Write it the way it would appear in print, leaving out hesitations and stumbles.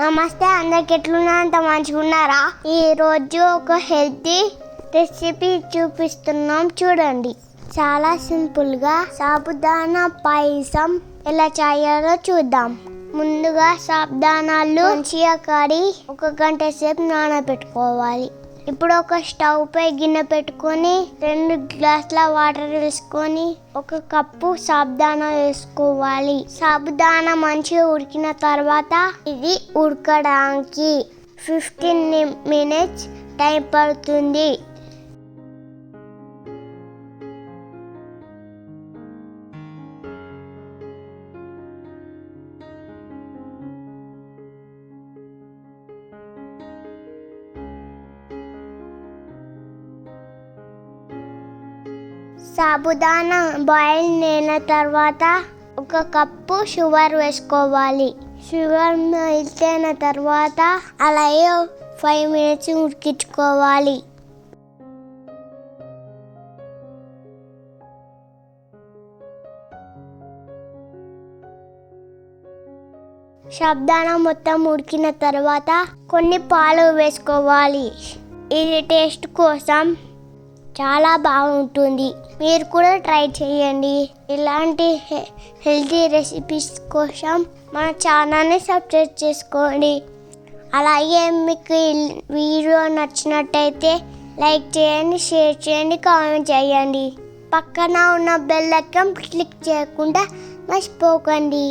నమస్తే, అందరికి ఎట్లున్నారా? అంత మంచిగా ఉన్నారా? ఈరోజు ఒక హెల్తీ రెసిపీ చూపిస్తున్నాం, చూడండి. చాలా సింపుల్గా సాబుదానా పాయసం ఎలా చేయాలో చూద్దాం. ముందుగా సాబుదానాలు మంచిగా కడిగి 1 గంట సేపు నానబెట్టుకోవాలి. ఇప్పుడు ఒక స్టవ్ పై గిన్నె పెట్టుకొని 2 గ్లాసుల వాటర్ వేసుకొని 1 కప్పు సాబుదానా వేసుకోవాలి. సాబుదానా మంచిగా ఉడికిన తర్వాత ఇది ఉడకడానికి 15 మినిట్స్ టైం పడుతుంది. సాబుదానా బాయిల్ అయిన తర్వాత 1 కప్పు షుగర్ వేసుకోవాలి. షుగర్ మెల్ట్ అయిన తర్వాత అలాగే 5 మినిట్స్ ఉడికించుకోవాలి. సాబుదానా మొత్తం ఉడికిన తర్వాత కొన్ని పాలు వేసుకోవాలి. ఇది టేస్ట్ కోసం చాలా బాగుంటుంది. మీరు కూడా ట్రై చేయండి. ఇలాంటి హెల్తీ రెసిపీస్ కోసం మన ఛానల్ని సబ్స్క్రైబ్ చేసుకోండి. అలాగే మీకు వీడియో నచ్చినట్టయితే లైక్ చేయండి, షేర్ చేయండి, కామెంట్ చేయండి. పక్కన ఉన్న బెల్ ఐకాన్ క్లిక్ చేయకుండా మర్చిపోకండి.